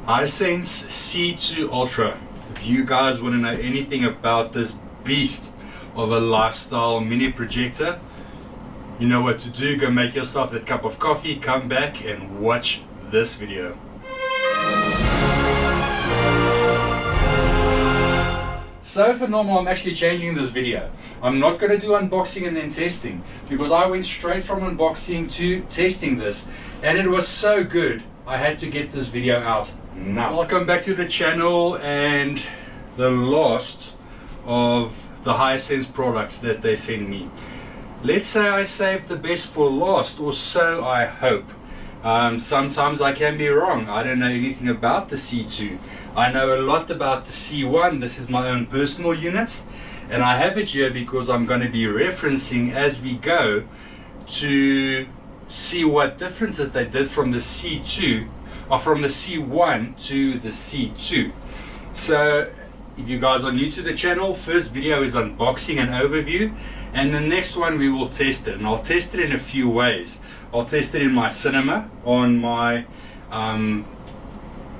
Hisense C2 Ultra. If you guys want to know anything about this beast of a lifestyle mini projector, you know what to do. Go make yourself that cup of coffee, come back and watch this video. So for normal, I'm actually changing this video. I'm not going to do unboxing and then testing, because I went straight from unboxing to testing this and it was so good I had to get this video out now. Welcome back to the channel and the last of the Hisense products that they send me. Let's say I saved the best for last, or so I hope. Sometimes I can be wrong. I don't know anything about the C2. I know a lot about the C1. This is my own personal unit, and I have it here because I'm going to be referencing as we go to see what differences they did from the C2 or from the C1 to the C2. So if you guys are new to the channel, first video is unboxing and overview, and the next one we will test it, and I'll test it in a few ways. I'll test it in my cinema on my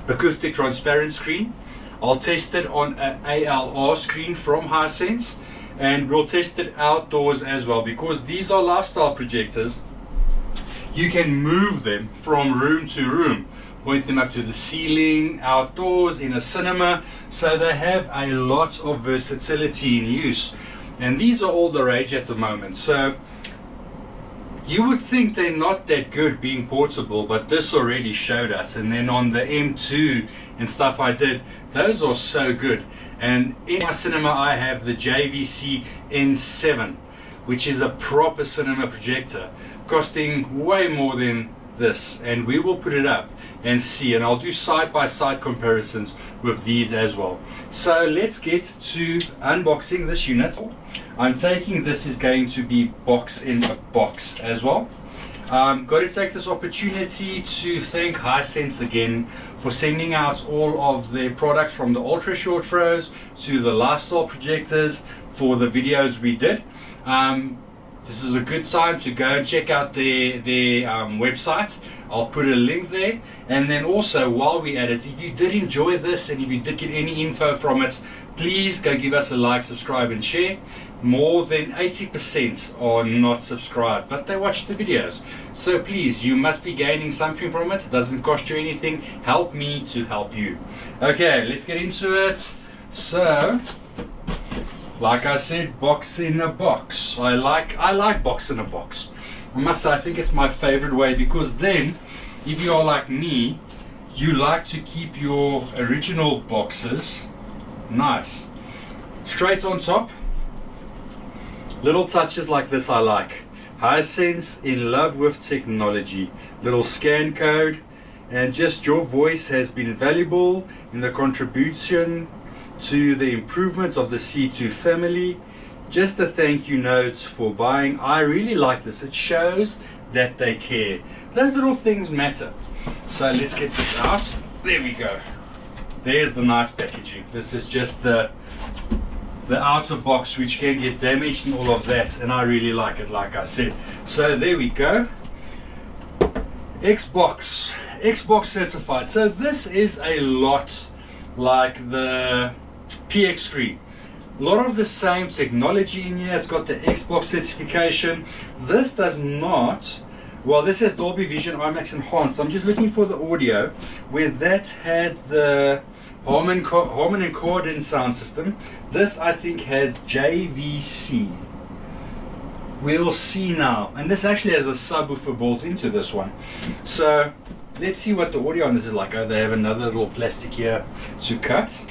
acoustic transparent screen. I'll test it on an ALR screen from Hisense, and we'll test it outdoors as well, because these are lifestyle projectors. You can move them from room to room, point them up to the ceiling, outdoors, in a cinema, so they have a lot of versatility in use. And these are all the rage at the moment. So you would think they're not that good being portable, but this already showed us. And then on the M2 and stuff I did, those are so good. And in my cinema I have the JVC N7, which is a proper cinema projector, costing way more than this, and we will put it up and see, and I'll do side-by-side comparisons with these as well. So let's get to unboxing this unit. I'm taking this is going to be box in a box as well. Got to take this opportunity to thank Hisense again for sending out all of their products, from the ultra short throws to the lifestyle projectors, for the videos we did. This is a good time to go and check out their website. I'll put a link there. And then also, while we're at it, if you did enjoy this and if you did get any info from it, please go give us a like, subscribe and share. More than 80% are not subscribed, but they watch the videos. So please, you must be gaining something from it. It doesn't cost you anything. Help me to help you. Okay, let's get into it. So, like I said, box in a box. I like box in a box. I must say, I think it's my favorite way, because then, if you are like me, you like to keep your original boxes nice. Straight on top. Little touches like this I like. Hisense, in love with technology. Little scan code, and just your voice has been valuable in the contribution to the improvements of the C2 family. Just a thank you note for buying. I really like this. It shows that they care. Those little things matter. So let's get this out. There we go. There's the nice packaging. This is just the outer box, which can get damaged and all of that, and I really like it, like I said. So there we go. Xbox certified. So this is a lot like the PX3. A lot of the same technology in here. It's got the Xbox certification. This does not. Well, this has Dolby Vision IMAX Enhanced. I'm just looking for the audio where that had the Harman Kardon sound system. This, I think, has JVC. We'll see now. And this actually has a subwoofer built into this one. So let's see what the audio on this is like. Oh, they have another little plastic here to cut.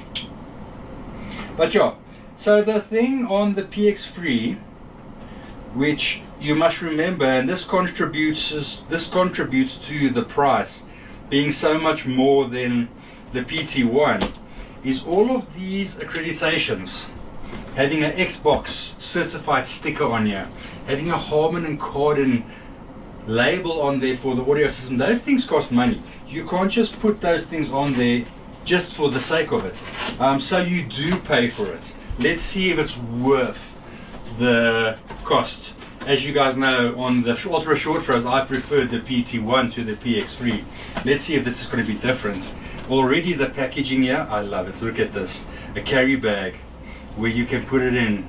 But yeah, so the thing on the PX3, which you must remember, and this contributes to the price being so much more than the PT1, is all of these accreditations, having an Xbox certified sticker on here, having a Harman Kardon label on there for the audio system. Those things cost money. You can't just put those things on there just for the sake of it. So you do pay for it. Let's see if it's worth the cost. as you guys know, on the ultra short throws, I preferred the PT1 to the PX3. Let's see if this is going to be different. Already the packaging here, I love it. Look at this, a carry bag where you can put it in.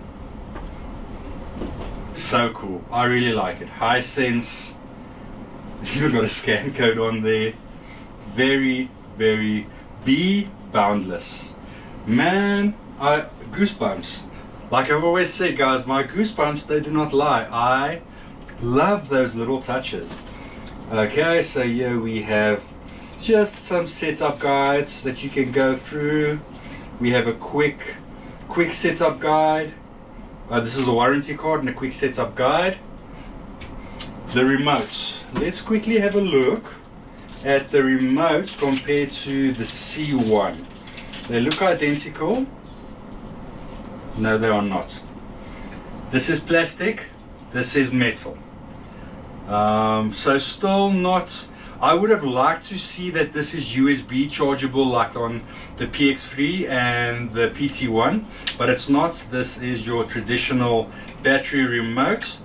So cool. I really like it. Hisense. You've got a scan code on there. Very, very be boundless. Man, goosebumps. Like I've always said, guys, my goosebumps, they do not lie. I love those little touches. Okay, so here we have just some setup guides that you can go through. We have a quick setup guide. This is a warranty card and a quick setup guide. The remotes. Let's quickly have a look at the remote compared to the C1. They look identical. No, they are not. This is plastic, this is metal. So still not, I would have liked to see that this is USB chargeable like on the PX3 and the PT1, but it's not. This is your traditional battery remote.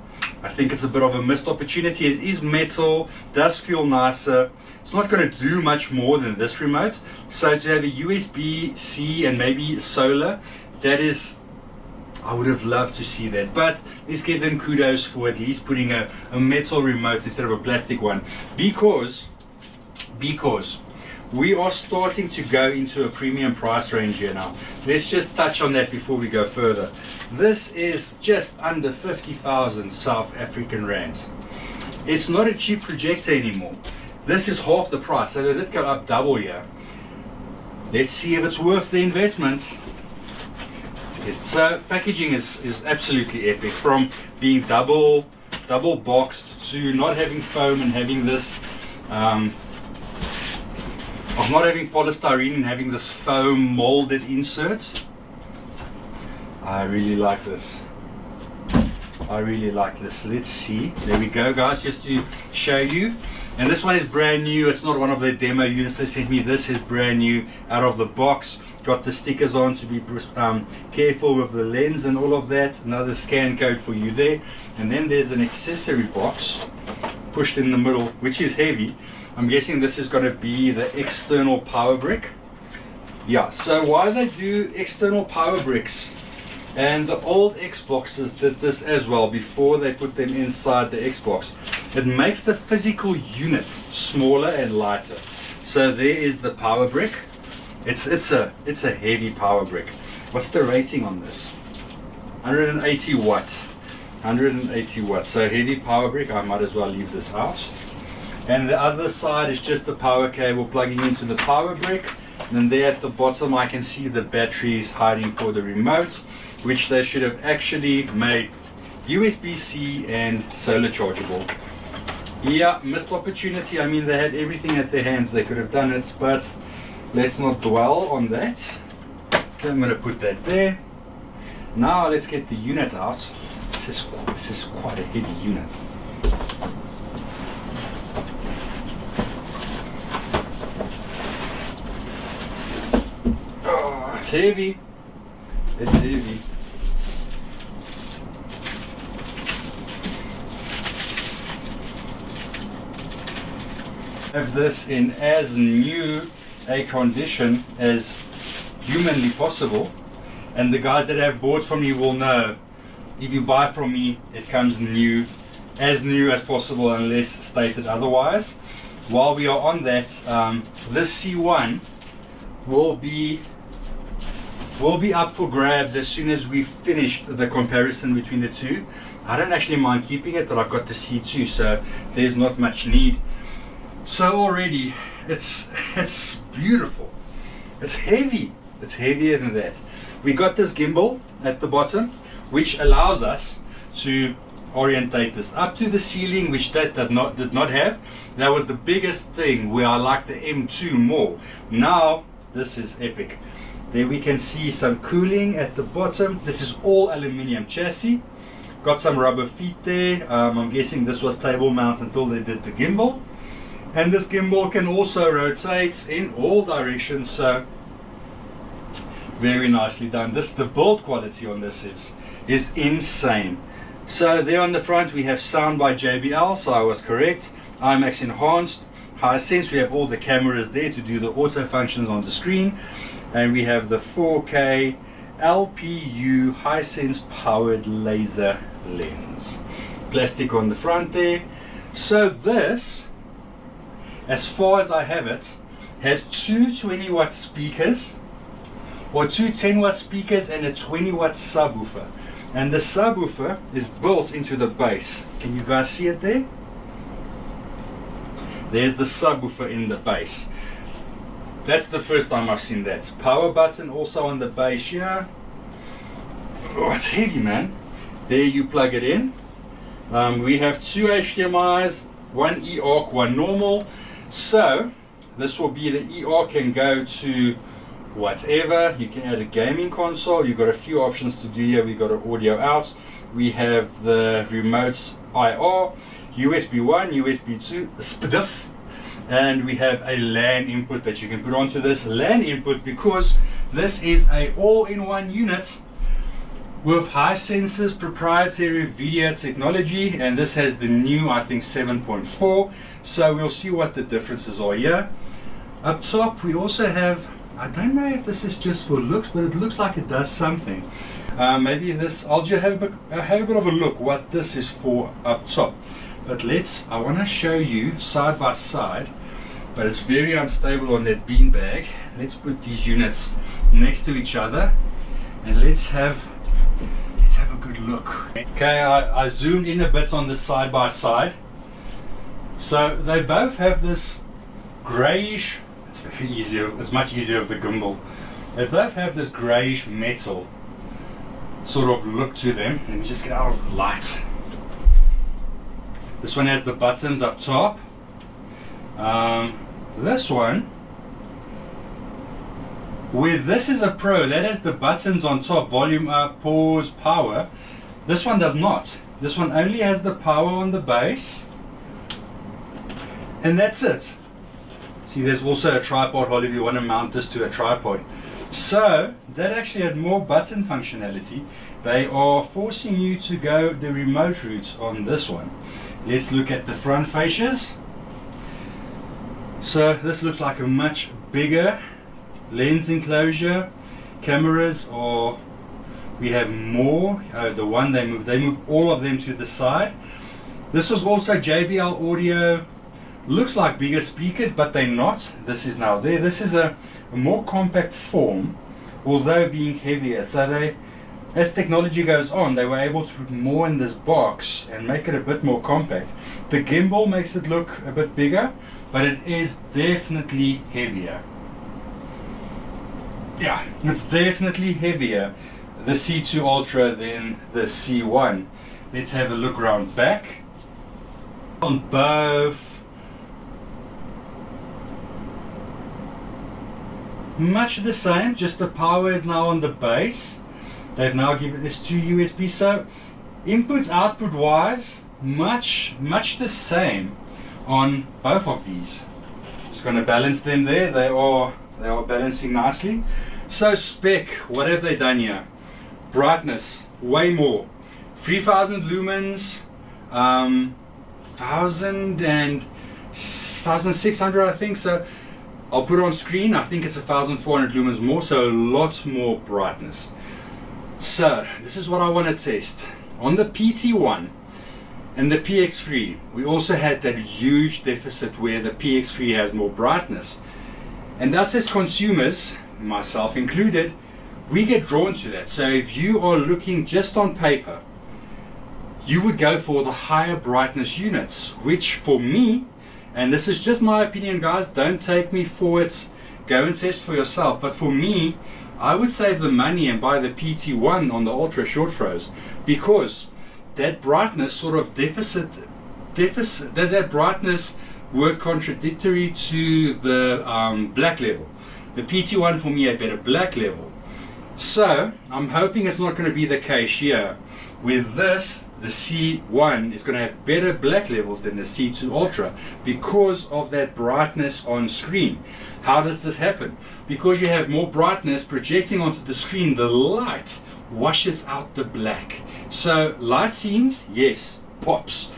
I think it's a bit of a missed opportunity. It is metal, does feel nicer. It's not going to do much more than this remote. So to have a USB-C and maybe solar, that is, I would have loved to see that. But let's give them kudos for at least putting a metal remote instead of a plastic one. Because we are starting to go into a premium price range here now. Let's just touch on that before we go further. This is just under 50,000 South African rands. It's not a cheap projector anymore. This is half the price, so let it go up double here. Let's see if it's worth the investment. So packaging is absolutely epic. From being double boxed to not having foam and having this of not having polystyrene and having this foam molded insert. I really like this. I really like this. Let's see. There we go, guys, just to show you. And this one is brand new. It's not one of the demo units they sent me. This is brand new out of the box. Got the stickers on to be careful with the lens and all of that. Another scan code for you there. And then there's an accessory box pushed in the middle, which is heavy. I'm guessing this is going to be the external power brick. Yeah, so why they do external power bricks, and the old Xboxes did this as well before they put them inside the Xbox. It makes the physical unit smaller and lighter. So there is the power brick. It's a heavy power brick. What's the rating on this? 180 watts. 180 watts. So heavy power brick. I might as well leave this out. And the other side is just the power cable plugging into the power brick. And then there at the bottom I can see the batteries hiding for the remote, which they should have actually made USB-C and solar chargeable. Yeah, missed opportunity. I mean, they had everything at their hands. They could have done it, but let's not dwell on that. Okay, I'm going to put that there. Now let's get the unit out. This is quite a heavy unit. Oh, it's heavy. It's heavy. Have this in as new a condition as humanly possible, and the guys that have bought from me will know, if you buy from me, it comes new as possible unless stated otherwise. While we are on that, this C1 will be up for grabs as soon as we've finished the comparison between the two. I don't actually mind keeping it, but I've got the C2, so there's not much need. So already it's beautiful. It's heavy. It's heavier than that. We got this gimbal at the bottom, which allows us to orientate this up to the ceiling, which that did not have. That was the biggest thing where I like the M2 more. Now this is epic. There we can see some cooling at the bottom. This is all aluminium chassis. Got some rubber feet there. I'm guessing this was table mount until they did the gimbal. And this gimbal can also rotate in all directions, so very nicely done. The build quality on this is insane. So there on the front we have sound by JBL, so I was correct. IMAX enhanced. Hisense, we have all the cameras there to do the auto functions on the screen. And we have the 4K LPU Hisense powered laser lens. Plastic on the front there. So this, as far as I have it, has two 20-watt speakers, or two 10-watt speakers and a 20-watt subwoofer. And the subwoofer is built into the base. Can you guys see it there? There's the subwoofer in the base. That's the first time I've seen that. Power button also on the base here. Oh, it's heavy, man. There you plug it in. We have two HDMIs, one eARC, one normal. So this will be the eARC can go to whatever. You can add a gaming console. You've got a few options to do here. We've got an audio out. We have the remotes IR, USB 1, USB 2, SPDIF, and we have a LAN input that you can put onto this. LAN input because this is a all-in-one unit with Hisense's proprietary video technology, and this has the new, I think, 7.4. So we'll see what the differences are here. Up top we also have, I don't know if this is just for looks, but it looks like it does something. Maybe this, I'll just have a bit of a look what this is for up top. But I want to show you side by side, but it's very unstable on that beanbag. Let's put these units next to each other and let's have a good look. Okay, I zoomed in a bit on the side by side. So they both have this grayish, it's very easier, it's much easier with the gimbal. They both have this grayish metal sort of look to them. Let me just get out of the light. This one has the buttons up top. This one, where this is a Pro, that has the buttons on top, volume up, pause, power. This one does not. This one only has the power on the base, and that's it. See, there's also a tripod hole if you want to mount this to a tripod. So that actually had more button functionality. They are forcing you to go the remote route on this one. Let's look at the front fascias. So this looks like a much bigger lens enclosure. Cameras are, we have more. The one they move all of them to the side. This was also JBL audio. Looks like bigger speakers, but they're not. This is now there. This is a more compact form, although being heavier. So they, as technology goes on, they were able to put more in this box and make it a bit more compact. The gimbal makes it look a bit bigger, but it is definitely heavier. Yeah, it's definitely heavier, the C2 Ultra, than the C1. Let's have a look around back. On both, much the same, just the power is now on the base. They've now given this two USB, so input output wise, much the same on both of these. Just going to balance them there. They are balancing nicely. So spec, what have they done here? Brightness, way more. 3000 lumens, 1600 I think. So I'll put it on screen. I think it's 1400 lumens more, so a lot more brightness. So this is what I want to test. On the PT1 and the PX3, we also had that huge deficit where the PX3 has more brightness. And thus as consumers, myself included, we get drawn to that. So if you are looking just on paper, you would go for the higher brightness units, which for me, and this is just my opinion guys, don't take me for it, go and test for yourself, but for me, I would save the money and buy the PT1 on the ultra short throws, because that brightness sort of deficit that brightness worked contradictory to the black level. The PT1 for me had better black level. So I'm hoping it's not going to be the case here. With this, the C1 is going to have better black levels than the C2 Ultra because of that brightness on screen. How does this happen? Because you have more brightness projecting onto the screen, the light washes out the black. So light scenes, yes, pops,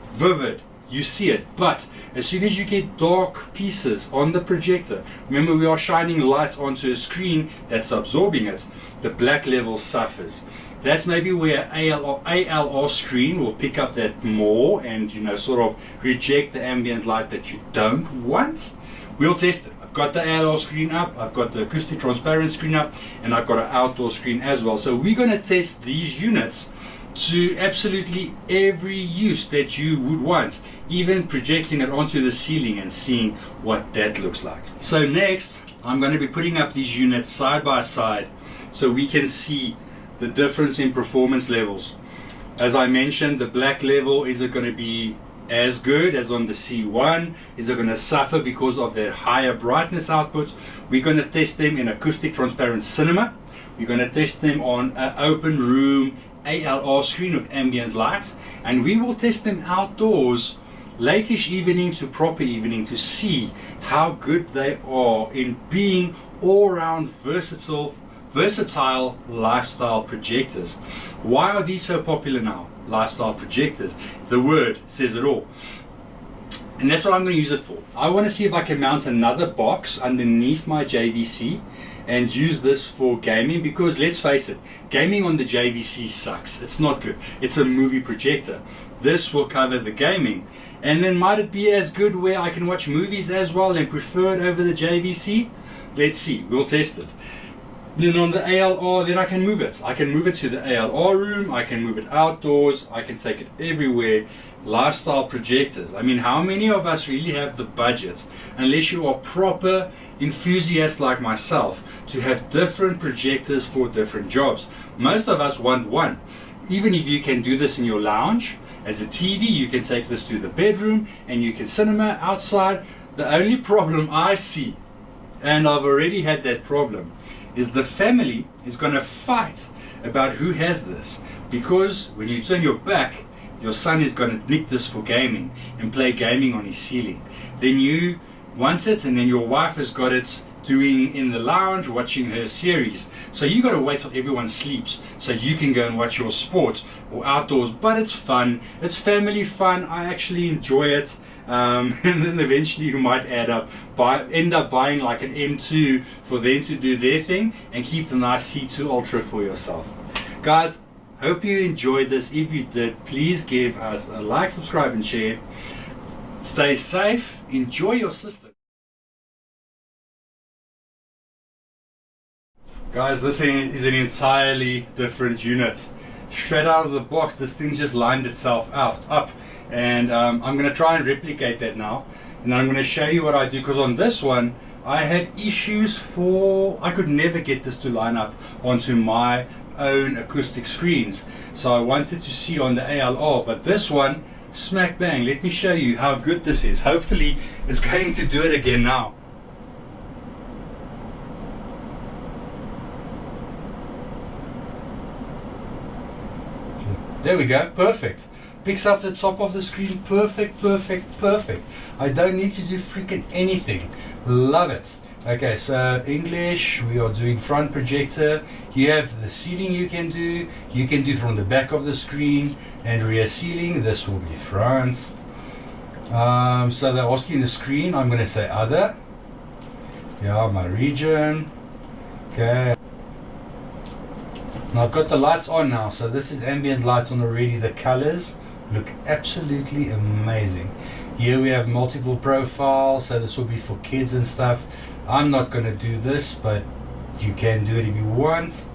vivid, you see it, but as soon as you get dark pieces on the projector, remember we are shining lights onto a screen that's absorbing it, the black level suffers. That's maybe where ALR screen will pick up that more and, you know, sort of reject the ambient light that you don't want. We'll test it. I've got the ALR screen up, I've got the acoustic transparent screen up, and I've got an outdoor screen as well. So we're going to test these units to absolutely every use that you would want, even projecting it onto the ceiling and seeing what that looks like. So next, I'm going to be putting up these units side by side so we can see the difference in performance levels. As I mentioned, the black level, is it going to be as good as on the C1? Is it going to suffer because of their higher brightness outputs? We're going to test them in acoustic transparent cinema. We're going to test them on an open room ALR screen with ambient light, and we will test them outdoors late-ish evening to proper evening to see how good they are in being all-round versatile lifestyle projectors. Why are these so popular now? Lifestyle projectors. The word says it all. And that's what I'm going to use it for. I want to see if I can mount another box underneath my JVC and use this for gaming, because let's face it, gaming on the JVC sucks. It's not good. It's a movie projector. This will cover the gaming. And then might it be as good where I can watch movies as well and prefer it over the JVC? Let's see. We'll test it. Then on the ALR, then I can move it. I can move it to the ALR room. I can move it outdoors. I can take it everywhere. Lifestyle projectors. I mean, how many of us really have the budget, unless you are proper enthusiasts like myself, to have different projectors for different jobs? Most of us want one. Even if you can do this in your lounge as a TV, you can take this to the bedroom and you can cinema outside. The only problem I see, and I've already had that problem, is the family is going to fight about who has this, because when you turn your back, your son is going to nick this for gaming and play gaming on his ceiling. Then you want it, and then your wife has got it doing in the lounge watching her series. So you got to wait till everyone sleeps so you can go and watch your sport or outdoors. But it's fun. It's family fun. I actually enjoy it. And then eventually you might end up buying like an M2 for them to do their thing and keep the nice C2 Ultra for yourself. Guys, hope you enjoyed this. If you did, please give us a like, subscribe and share. Stay safe. Enjoy your system. Guys, this is an entirely different unit. Straight out of the box, this thing just lined itself up. And I'm going to try and replicate that now. And I'm going to show you what I do, because on this one, I had issues I could never get this to line up onto my own acoustic screens. So I wanted to see on the ALR, but this one, smack bang. Let me show you how good this is. Hopefully it's going to do it again now. There we go, perfect. Picks up the top of the screen, perfect. I don't need to do freaking anything. Love it. Okay, so English, we are doing front projector. You have the ceiling you can do from the back of the screen, and rear ceiling, this will be front. So they're asking the screen, I'm going to say other. Yeah, my region. Okay. Now I've got the lights on now, so this is ambient lights on already. The colors look absolutely amazing. Here we have multiple profiles, so this will be for kids and stuff. I'm not going to do this, but you can do it if you want.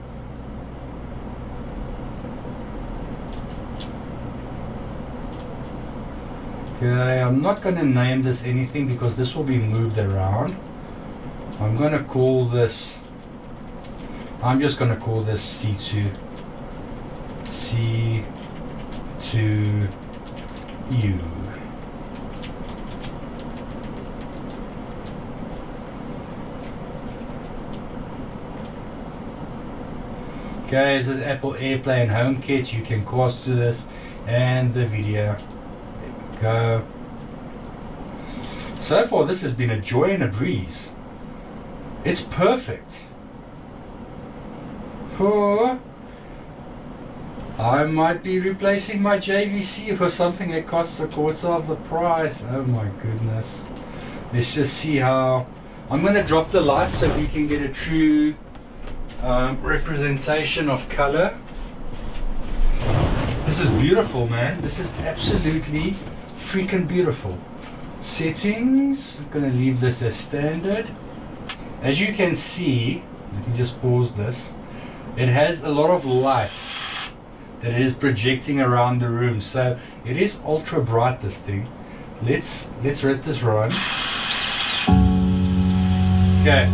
Okay, I'm not going to name this anything because this will be moved around. I'm going to call this, I'm just going to call this C2 U. Okay, this is Apple AirPlay and HomeKit. You can cast to this and the video. There we go. So far, this has been a joy and a breeze. It's perfect. Oh, I might be replacing my JVC for something that costs a quarter of the price. Oh my goodness. Let's just see how... I'm going to drop the light so we can get a true representation of color. This is beautiful, man. This is absolutely freaking beautiful. Settings, I'm going to leave this as standard. As you can see, let me just pause this. It has a lot of light that it is projecting around the room, so it is ultra bright, this thing. Let's let this run. Okay,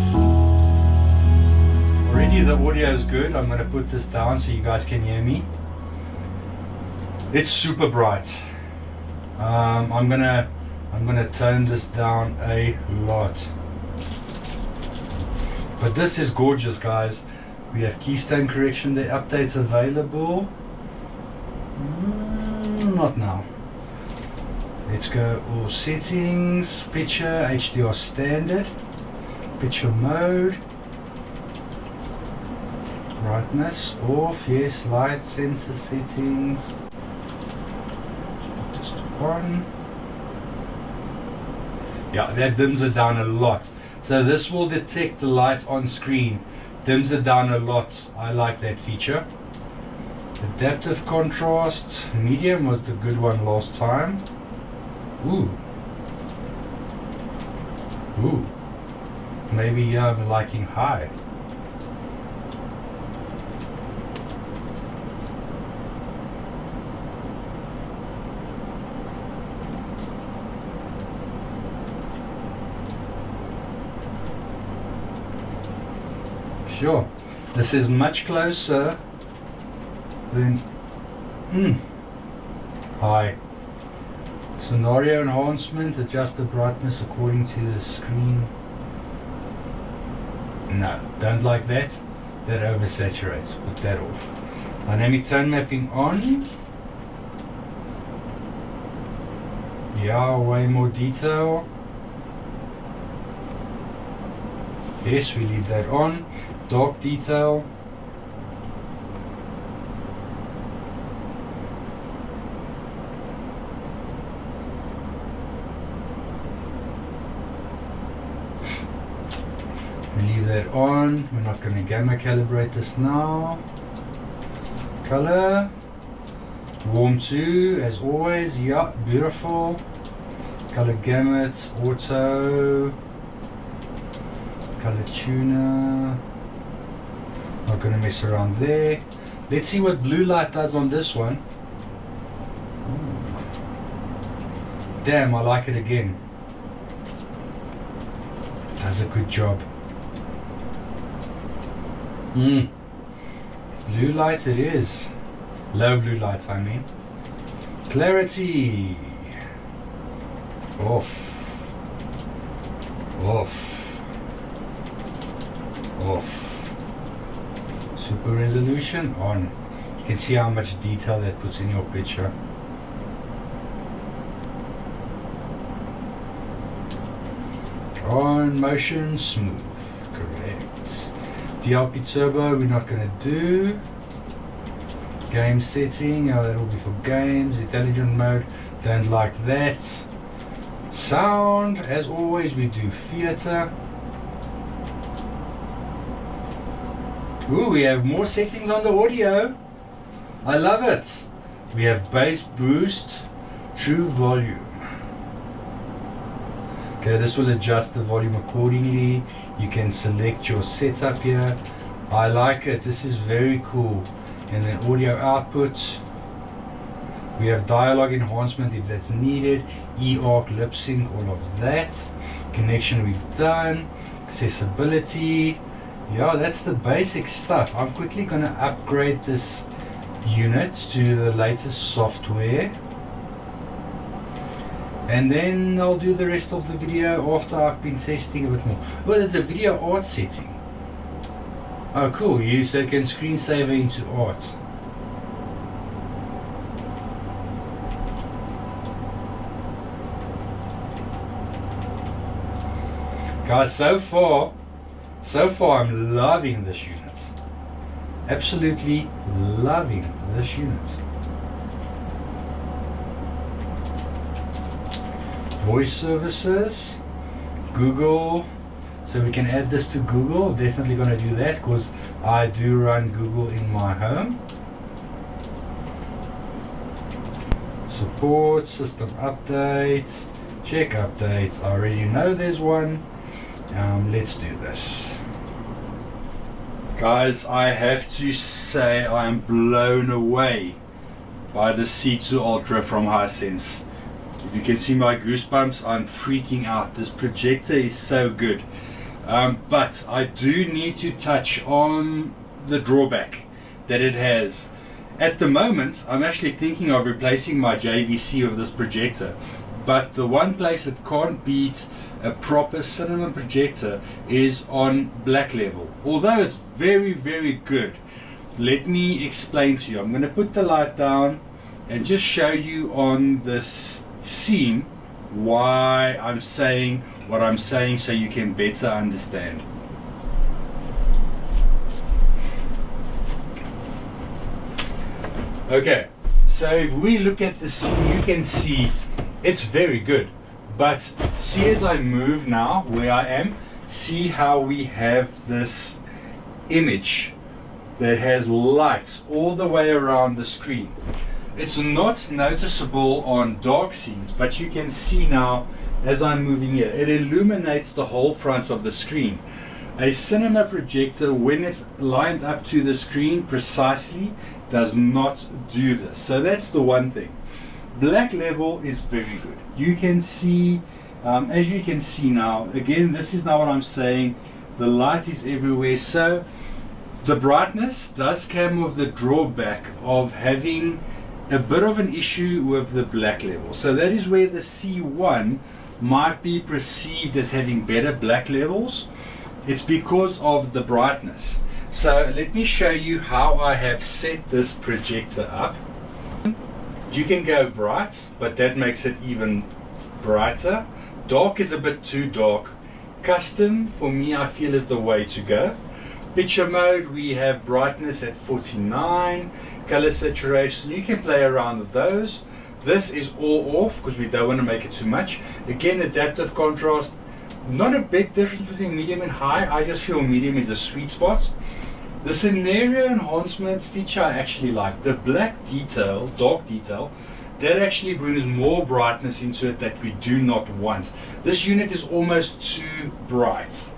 already the audio is good. I'm going to put this down so you guys can hear me. It's super bright. I'm gonna tone this down a lot, but this is gorgeous, guys. We have keystone correction, the updates available. Not now. Let's go all settings, picture, HDR standard, picture mode, brightness off, yes, light sensor settings, just one. Yeah, that dims it down a lot. So this will detect the light on screen, dims it down a lot. I like that feature. Adaptive contrast, medium was the good one last time. Ooh. Maybe I'm liking high. Sure, this is much closer than high. Scenario enhancement, adjust the brightness according to the screen. No, don't like that. That oversaturates. Put that off. Dynamic tone mapping on. Yeah, way more detail. Yes, we leave that on. Dark detail. Leave that on. We're not going to gamma calibrate this now. Color. Warm 2 as always. Yeah, beautiful. Color gamut. Auto. Color tuner. Not going to mess around there. Let's see what blue light does on this one. Damn, I like it again. It does a good job. Blue light it is. Low blue light, I mean. Clarity. Off. Off. Off. Super resolution on. You can see how much detail that puts in your picture. On motion smooth. Correct. DLP turbo we're not going to do. Game setting, oh, that will be for games. Intelligent mode, don't like that. Sound, as always we do theater. Ooh, we have more settings on the audio. I love it. We have bass boost, true volume. Okay, this will adjust the volume accordingly. You can select your setup here. I like it. This is very cool. And then audio output. We have dialogue enhancement if that's needed. E-arc, lip sync, all of that. Connection we've done. Accessibility. Yeah, that's the basic stuff. I'm quickly going to upgrade this unit to the latest software. And then I'll do the rest of the video after I've been testing a bit more. Well, there's a video art setting. Oh, cool. You so you can screensaver into art. Guys, so far I'm loving this unit. Absolutely loving this unit. Voice services, Google, so we can add this to Google. Definitely going to do that because I do run Google in my home. Support, system updates, check updates. I already know there's one. Let's do this. Guys, I have to say I'm blown away by the C2 Ultra from Hisense. If you can see my goosebumps, I'm freaking out. This projector is so good. But I do need to touch on the drawback that it has. At the moment, I'm actually thinking of replacing my JVC with this projector. But the one place it can't beat a proper cinema projector is on black level. Although it's very, very good. Let me explain to you. I'm going to put the light down and just show you on this scene why I'm saying what I'm saying so you can better understand. Okay, so if we look at the scene, you can see it's very good. But see, as I move now where I am, see how we have this image that has lights all the way around the screen. It's not noticeable on dark scenes, but you can see now as I'm moving here, it illuminates the whole front of the screen. A cinema projector, when it's lined up to the screen precisely, does not do this. So that's the one thing. Black level is very good. You can see, as you can see now, again, this is now what I'm saying, the light is everywhere. So the brightness does come with the drawback of having a bit of an issue with the black level. So that is where the C1 might be perceived as having better black levels. It's because of the brightness. So let me show you how I have set this projector up. You can go bright, but that makes it even brighter. Dark is a bit too dark. Custom, for me, I feel is the way to go. Picture mode, we have brightness at 49. Color saturation, you can play around with those. This is all off because we don't want to make it too much. Again, adaptive contrast, not a big difference between medium and high. I just feel medium is a sweet spot. The scenario enhancement feature I actually like. The black detail, dark detail, that actually brings more brightness into it that we do not want. This unit is almost too bright.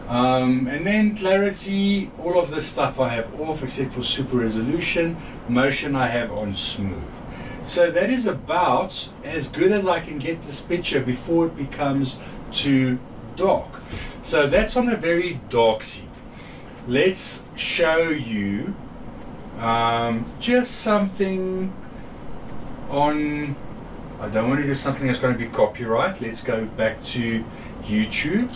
And then clarity, all of this stuff I have off except for super resolution. Motion I have on smooth. So that is about as good as I can get this picture before it becomes too dark. So that's on a very dark scene. Let's show you just something on, I don't want to do something that's going to be copyright. Let's go back to YouTube.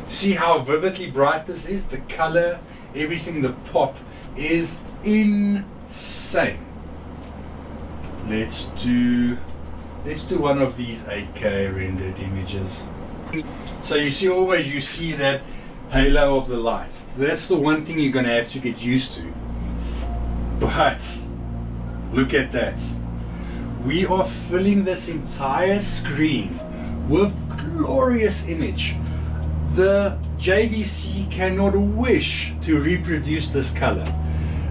See how vividly bright this is, the color, everything, the pop is insane. Let's do one of these 8K rendered images. So you see, always you see that halo of the light. So that's the one thing you're going to have to get used to. But look at that. We are filling this entire screen with glorious image. The JVC cannot wish to reproduce this color.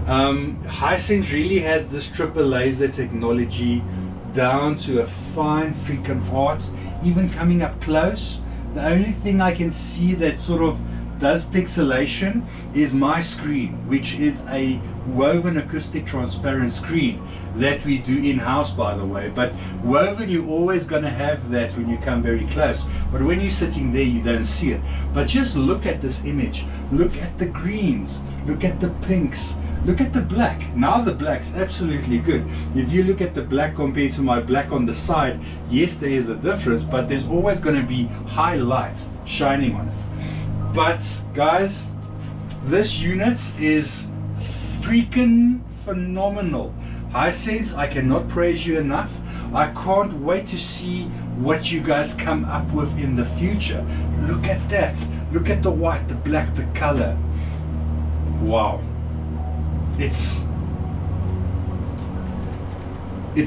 Hisense really has this triple laser technology down to a fine freaking art, even coming up close. The only thing I can see that sort of does pixelation is my screen, which is a woven acoustic transparent screen that we do in-house, by the way. But woven, you're always going to have that when you come very close, but when you're sitting there you don't see it. But just look at this image, look at the greens, look at the pinks, look at the black. Now the black's absolutely good. If you look at the black compared to my black on the side, yes, there is a difference, but there's always going to be high light shining on it. But guys, this unit is freaking phenomenal. Hisense, I cannot praise you enough. I can't wait to see what you guys come up with in the future. Look at that. Look at the white, the black, the color. Wow. it's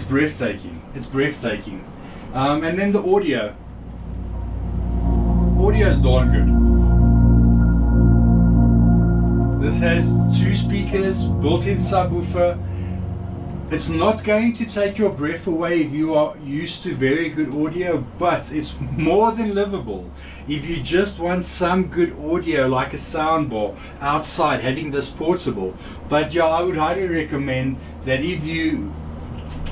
breathtaking. It's breathtaking. And then the audio. Audio is darn good. This has 2 speakers, built-in subwoofer. It's not going to take your breath away if you are used to very good audio, but it's more than livable. If you just want some good audio like a soundbar outside, having this portable. But yeah, I would highly recommend that if you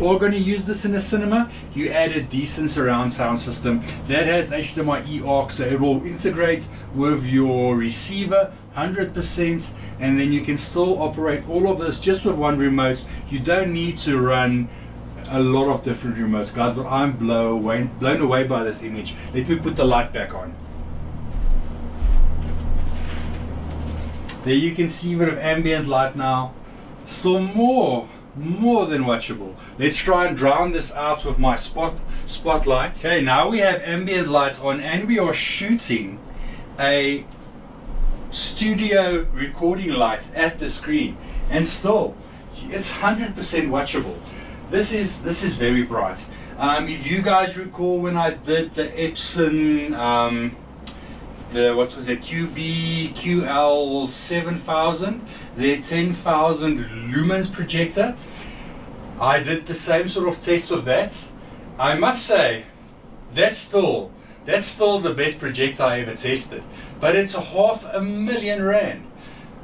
are going to use this in a cinema, you add a decent surround sound system that has HDMI AUX, so it will integrate with your receiver 100%, and then you can still operate all of this just with one remote. You don't need to run a lot of different remotes, guys, but I'm blown away by this image. Let me put the light back on. There you can see a bit of ambient light now. Still more than watchable. Let's try and drown this out with my spotlight. Okay, now we have ambient lights on and we are shooting a studio recording light at the screen, and still it's 100% watchable. This is very bright. If you guys recall when I did the Epson what was it, QL 7000, the 10,000 lumens projector, I did the same sort of test of that. I must say that's still the best projector I ever tested, but it's R500,000 rand.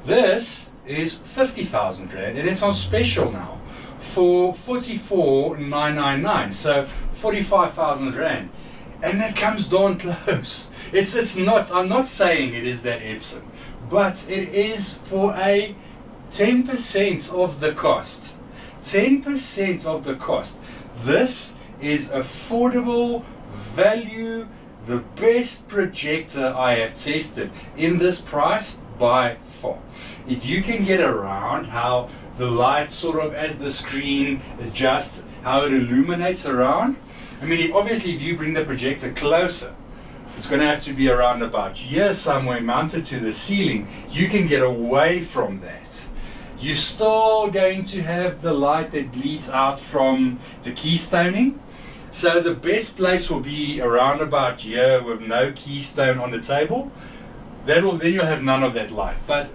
This is 50,000 rand, and it's on special now for 44,999, so 45,000 rand, and that comes darn close. It's not, I'm not saying it is that Epson, but it is for a 10% of the cost. 10% of the cost. This is affordable value, the best projector I have tested in this price by far. If you can get around how the light sort of, as the screen adjusts, how it illuminates around. I mean, obviously if you bring the projector closer, it's going to have to be around about here somewhere, mounted to the ceiling. You can get away from that. You're still going to have the light that bleeds out from the keystoning. So the best place will be around about here with no keystone on the table. Then you'll have none of that light. But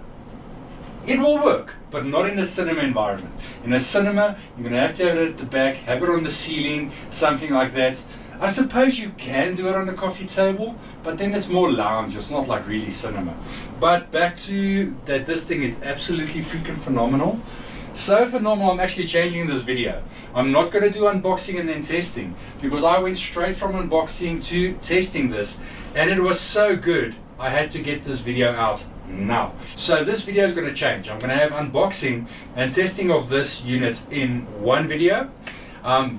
it will work, but not in a cinema environment. In a cinema, you're going to have it at the back, have it on the ceiling, something like that. I suppose you can do it on the coffee table, but then it's more lounge, it's not like really cinema. But back to that, this thing is absolutely freaking phenomenal. So phenomenal, I'm actually changing this video. I'm not going to do unboxing and then testing, because I went straight from unboxing to testing this, and it was so good, I had to get this video out now. So this video is going to change. I'm going to have unboxing and testing of this unit in one video.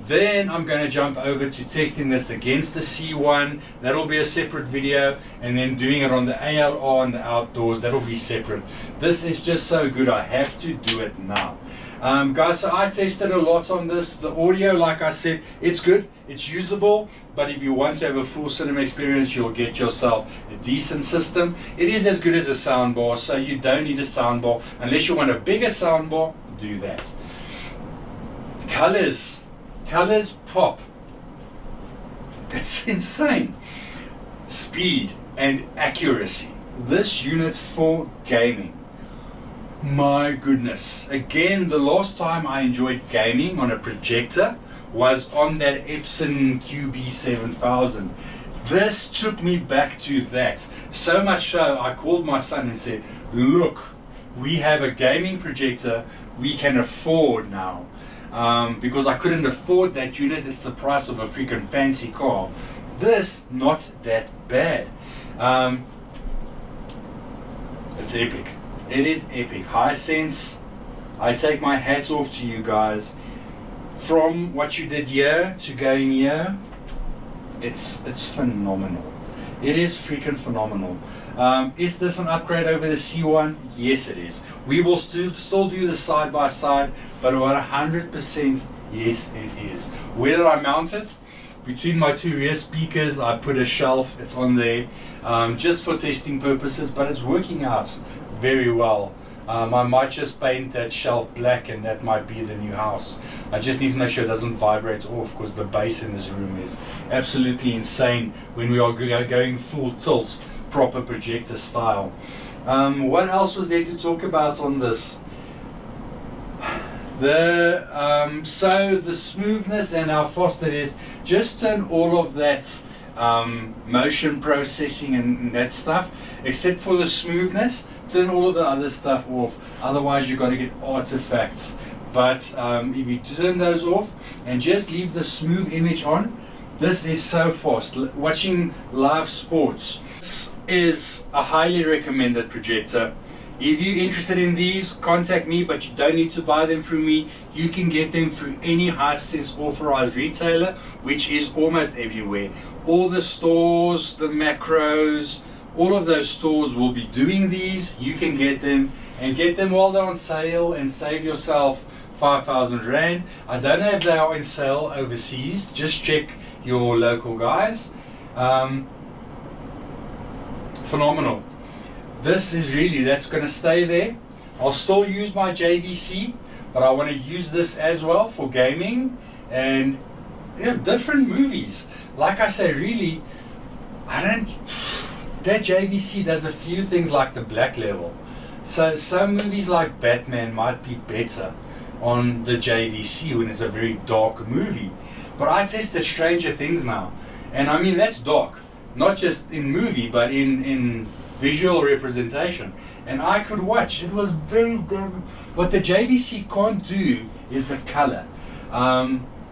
Then I'm going to jump over to testing this against the C1. That'll be a separate video, and then doing it on the ALR and the outdoors, that'll be separate. This is just so good, I have to do it now. Guys, so I tested a lot on this. The audio, like I said, it's good, it's usable, but if you want to have a full cinema experience, you'll get yourself a decent system. It is as good as a soundbar, so you don't need a soundbar. Unless you want a bigger soundbar, do that. Colors pop. It's insane. Speed and accuracy. This unit for gaming. My goodness. Again, the last time I enjoyed gaming on a projector was on that Epson QB7000. This took me back to that. So much so, I called my son and said, look, we have a gaming projector we can afford now. Because I couldn't afford that unit. It's the price of a freaking fancy car. This, not that bad. It's epic. It is epic. Hisense, I take my hats off to you guys. From what you did here to going here, it's phenomenal. It is freaking phenomenal. Is this an upgrade over the C1? Yes, it is. We will still do the side by side, but 100% yes, it is. Where did I mount it? Between my two rear speakers, I put a shelf. It's on there just for testing purposes, but it's working out very well. I might just paint that shelf black and that might be the new house. I just need to make sure it doesn't vibrate off, because the bass in this room is absolutely insane when we are going full tilt, proper projector style. What else was there to talk about on this? So the smoothness and how fast it is, just turn all of that motion processing and that stuff, except for the smoothness, turn all of the other stuff off, otherwise you're going to get artifacts. But if you turn those off and just leave the smooth image on, this is so fast. Watching live sports, this is a highly recommended projector. If you're interested in these, contact me, but you don't need to buy them through me. You can get them through any Hisense authorized retailer, which is almost everywhere. All the stores, the macros, all of those stores will be doing these. You can get them, and get them while they're on sale, and save yourself 5,000 Rand. I don't know if they are in sale overseas. Just check your local guys. Phenomenal. This is really, that's going to stay there. I'll still use my JVC, but I want to use this as well for gaming and different movies. Like I say, really, that JVC does a few things like the black level. So some movies like Batman might be better on the JVC when it's a very dark movie. But I tested Stranger Things now, and I mean, that's dark, not just in movie, but in visual representation, and I could watch. It was very good. What the JVC can't do is the color.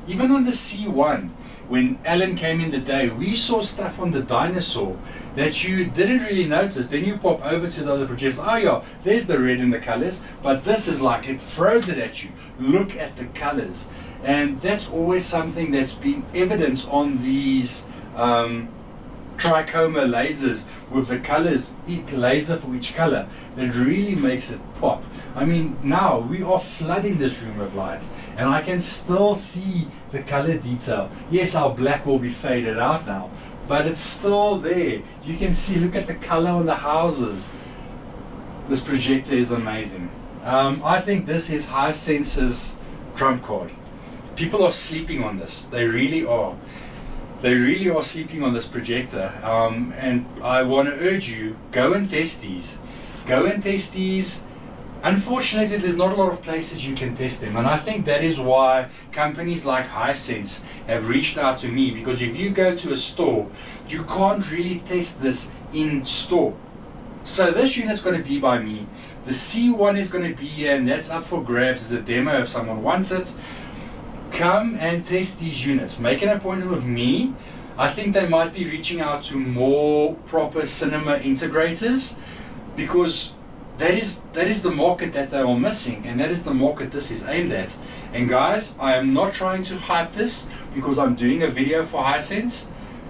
Even on the C1, when Alan came in the day, we saw stuff on the dinosaur that you didn't really notice. Then you pop over to the other projectors. Oh yeah, there's the red in the colors, but this is like, it throws it at you. Look at the colors. And that's always something that's been evidence on these trichoma lasers, with the colors, each laser for each color, that really makes it pop. I mean, now we are flooding this room with lights, and I can still see the color detail. Yes, our black will be faded out now, but it's still there. You can see, look at the color on the houses. This projector is amazing. I think this is Hisense's trump card. People are sleeping on this. They really are. They really are sleeping on this projector, and I want to urge you, go and test these. Go and test these. Unfortunately, there's not a lot of places you can test them, and I think that is why companies like Hisense have reached out to me, because if you go to a store, you can't really test this in store. So this unit's going to be by me. The C1 is going to be here, and that's up for grabs as a demo if someone wants it. Come and test these units. Make an appointment with me. I think they might be reaching out to more proper cinema integrators, because that is the market that they are missing, and that is the market this is aimed at. And guys, I am not trying to hype this because I'm doing a video for Hisense.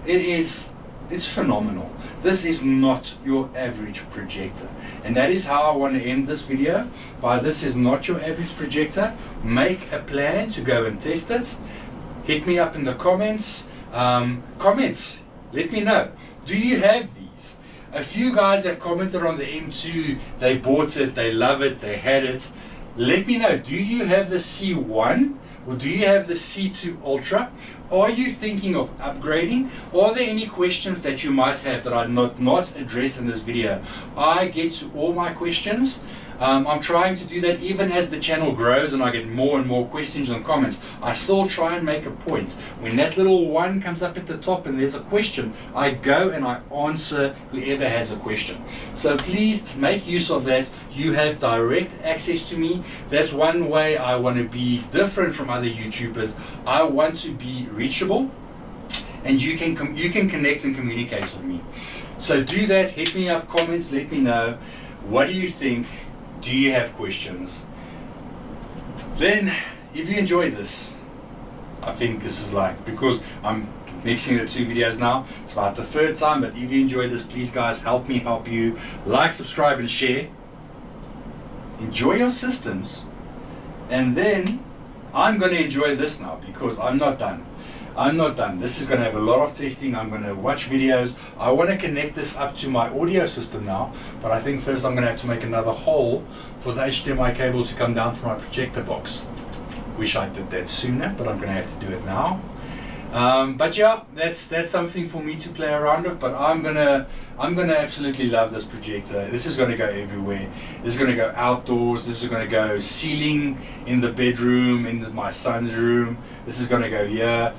It's phenomenal. This is not your average projector, and that is how I want to end this video. By this is not your average projector. Make a plan to go and test it. Hit me up in the comments. Let me know, do you have these? A few guys have commented on the M2. They bought it, they love it, they had it. Let me know, do you have the C1 or do you have the C2 Ultra? Are you thinking of upgrading? Are there any questions that you might have that I not address in this video? I get to all my questions. I'm trying to do that even as the channel grows and I get more and more questions and comments. I still try and make a point. When that little one comes up at the top and there's a question, I go and I answer whoever has a question. So please make use of that. You have direct access to me. That's one way I want to be different from other YouTubers. I want to be reachable, and you can connect and communicate with me. So do that. Hit me up, comments, let me know. What do you think? Do you have questions? Then, if you enjoy this, I think this is like, because I'm mixing the two videos now, it's about the third time, but if you enjoy this, please guys, help me help you. Like, subscribe, and share. Enjoy your systems. And then, I'm going to enjoy this now, because I'm not done. I'm not done. This is going to have a lot of testing. I'm going to watch videos. I want to connect this up to my audio system now, but I think first I'm going to have to make another hole for the HDMI cable to come down from my projector box. Wish I did that sooner, but I'm going to have to do it now. But yeah, that's something for me to play around with. But I'm gonna absolutely love this projector. This is gonna go everywhere. This is gonna go outdoors. This is gonna go ceiling in the bedroom, in my son's room. This is gonna go here.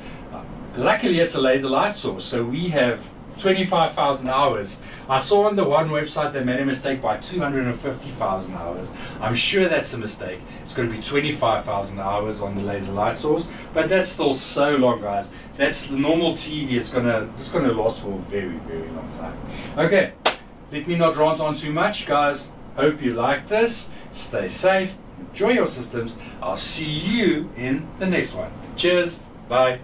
Luckily, it's a laser light source, so we have 25,000 hours. I saw on the one website they made a mistake by 250,000 hours. I'm sure that's a mistake. It's going to be 25,000 hours on the laser light source, but that's still so long, guys. That's the normal TV. It's going to last for a very, very long time. Okay, let me not rant on too much, guys. Hope you like this. Stay safe. Enjoy your systems. I'll see you in the next one. Cheers. Bye.